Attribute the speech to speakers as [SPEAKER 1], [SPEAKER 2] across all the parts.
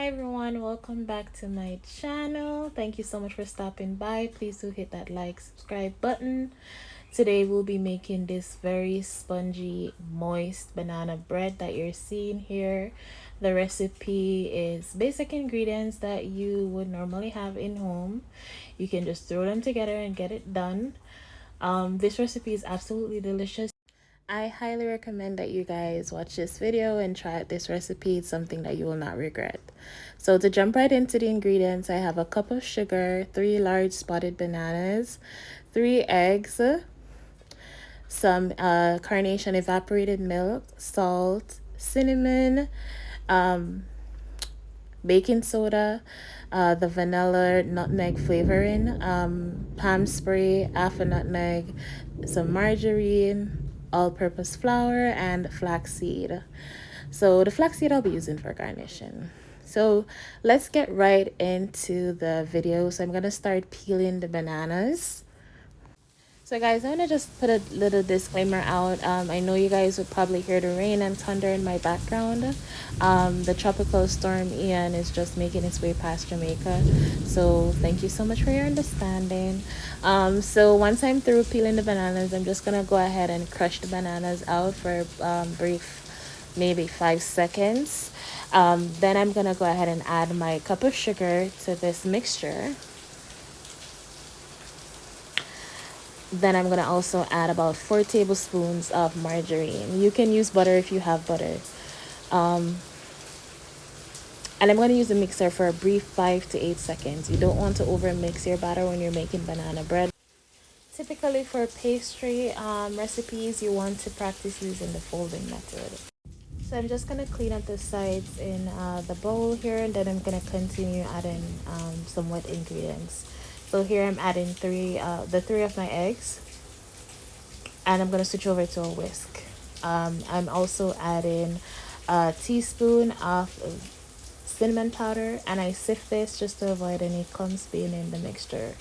[SPEAKER 1] everyone, welcome back to my channel. Thank you so much for stopping by. Please do hit that like, subscribe button. Today we'll be making this very spongy, moist banana bread that you're seeing here. The recipe is basic ingredients that you would normally have in home. You can just throw them together and get it done. This recipe is absolutely delicious. I highly recommend that you guys watch this video and try out this recipe. It's something that you will not regret. So to jump right into the ingredients, I have a cup of sugar, 3 large spotted bananas, 3 eggs, some carnation evaporated milk, salt, cinnamon, baking soda, the vanilla nutmeg flavoring, palm spray, half a nutmeg, some margarine, all-purpose flour, and flaxseed. So the flaxseed I'll be using for garnishing. So let's get right into the video. So I'm gonna start peeling the bananas. So guys, I'm gonna just put a little disclaimer out. I know you guys would probably hear the rain and thunder in my background. The tropical storm Ian is just making its way past Jamaica. So thank you so much for your understanding. So once I'm through peeling the bananas, I'm just gonna go ahead and crush the bananas out for brief, maybe 5 seconds. Then I'm gonna go ahead and add my cup of sugar to this mixture. Then I'm going to also add about 4 tablespoons of margarine. You can use butter if you have butter. And I'm going to use a mixer for a brief 5 to 8 seconds. You don't want to over mix your batter when you're making banana bread. Typically for pastry recipes, you want to practice using the folding method. So I'm just going to clean up the sides in the bowl here, and then I'm going to continue adding some wet ingredients. So here I'm adding the 3 of my eggs, and I'm going to switch over to a whisk. I'm also adding a teaspoon of cinnamon powder, and I sift this just to avoid any clumps being in the mixture.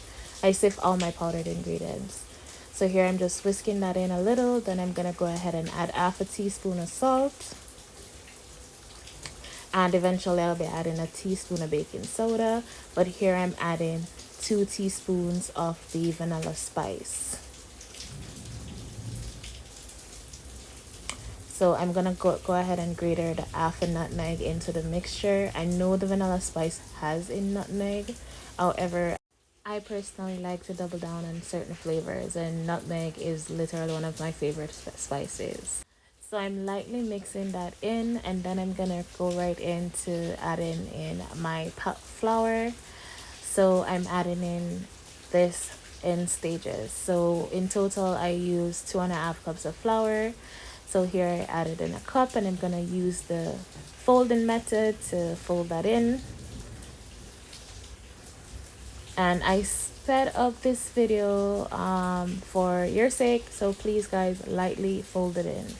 [SPEAKER 1] I sift all my powdered ingredients. So here I'm just whisking that in a little. Then I'm going to go ahead and add half a teaspoon of salt. And eventually I'll be adding a teaspoon of baking soda. But here I'm adding 2 teaspoons of the vanilla spice. So I'm gonna go ahead and grate the half a nutmeg into the mixture. I know the vanilla spice has a nutmeg. However, I personally like to double down on certain flavors, and nutmeg is literally one of my favorite spices. So I'm lightly mixing that in, and then I'm gonna go right into adding in my flour. So I'm adding in this in stages. So in total I use 2.5 cups of flour. So here I added in a cup, and I'm gonna use the folding method to fold that in. And I set up this video for your sake, so please guys, lightly fold it in.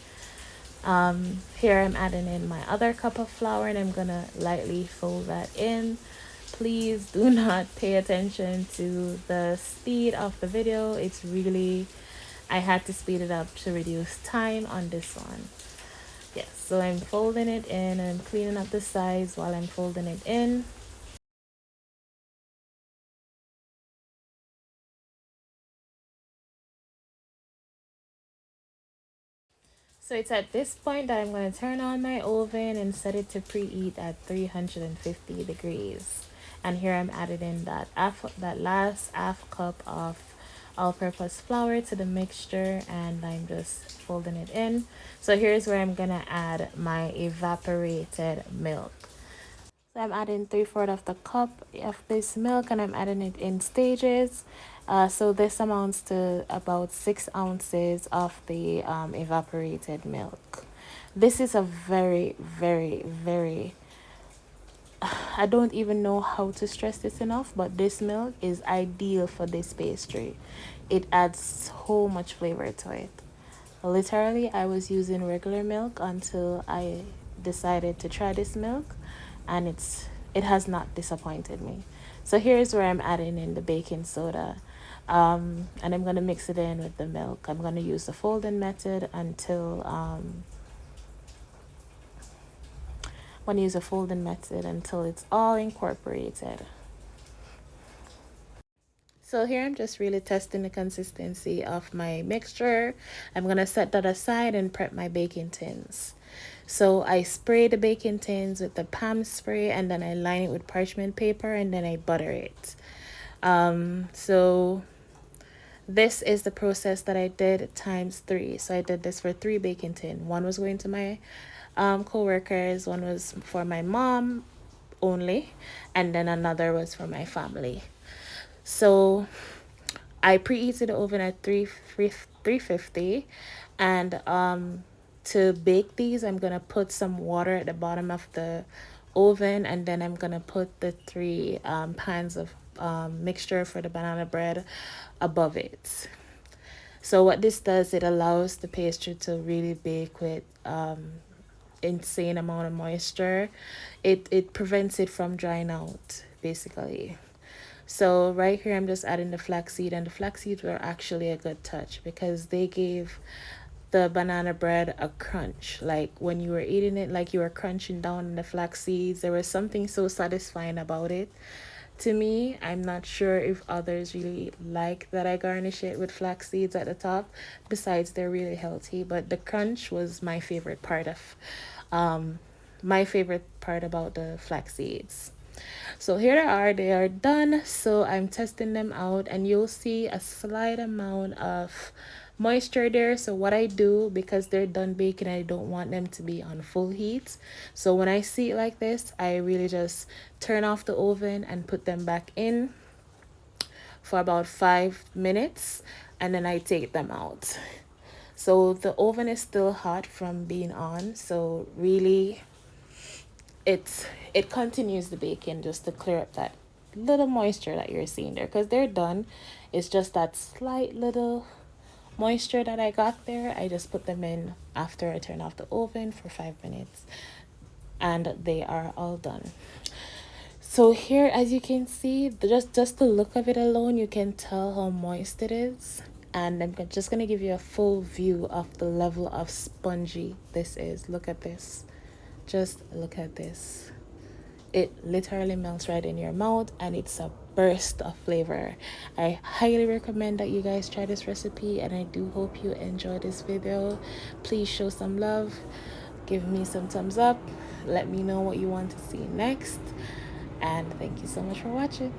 [SPEAKER 1] Here I'm adding in my other cup of flour, and I'm gonna lightly fold that in. Please do not pay attention to the speed of the video. It's really, I had to speed it up to reduce time on this one. Yes, so I'm folding it in, and I'm cleaning up the sides while I'm folding it in. So it's at this point that I'm going to turn on my oven and set it to preheat at 350 degrees. And here I'm adding in that last half cup of all-purpose flour to the mixture, and I'm just folding it in. So here's where I'm gonna add my evaporated milk. So I'm adding 3/4 of the cup of this milk, and I'm adding it in stages. So this amounts to about 6 ounces of the evaporated milk. This is a very, very, very, I don't even know how to stress this enough, but this milk is ideal for this pastry. It adds so much flavor to it. Literally, I was using regular milk until I decided to try this milk, and it has not disappointed me. So here's where I'm adding in the baking soda, and I'm gonna mix it in with the milk. I'm gonna use the folding method until want to use a folding method until it's all incorporated. So here I'm just really testing the consistency of my mixture. I'm going to set that aside and prep my baking tins. So I spray the baking tins with the palm spray, and then I line it with parchment paper, and then I butter it. So this is the process that I did times 3. So I did this for 3 baking tin. One was going to my co-workers, one was for my mom only, and then another was for my family. So I preheated the oven at 350, and to bake these, I'm gonna put some water at the bottom of the oven, and then I'm gonna put the 3 pans of mixture for the banana bread above it. So what this does, it allows the pastry to really bake with insane amount of moisture. It prevents it from drying out, basically. So right here, I'm just adding the flaxseed, and the flaxseeds were actually a good touch because they gave the banana bread a crunch. Like when you were eating it, like you were crunching down the flax seeds. There was something so satisfying about it. To me, I'm not sure if others really like that I garnish it with flax seeds at the top. Besides, they're really healthy, but the crunch was um, my favorite part about the flax seeds. So here they are done. So I'm testing them out, and you'll see a slight amount of moisture there. So what I do, because they're done baking, I don't want them to be on full heat. So when I see it like this, I really just turn off the oven and put them back in for about 5 minutes, and then I take them out. So the oven is still hot from being on, so really it continues the baking just to clear up that little moisture that you're seeing there, because they're done. It's just that slight little moisture that I got there. I just put them in after I turn off the oven for 5 minutes, and they are all done. So here, as you can see, just the look of it alone, you can tell how moist it is. And I'm just going to give you a full view of the level of spongy this is. Look at this. Just look at this. It literally melts right in your mouth, and it's a burst of flavor. I highly recommend that you guys try this recipe, and I do hope you enjoy this video. Please show some love, give me some thumbs up, let me know what you want to see next, and thank you so much for watching.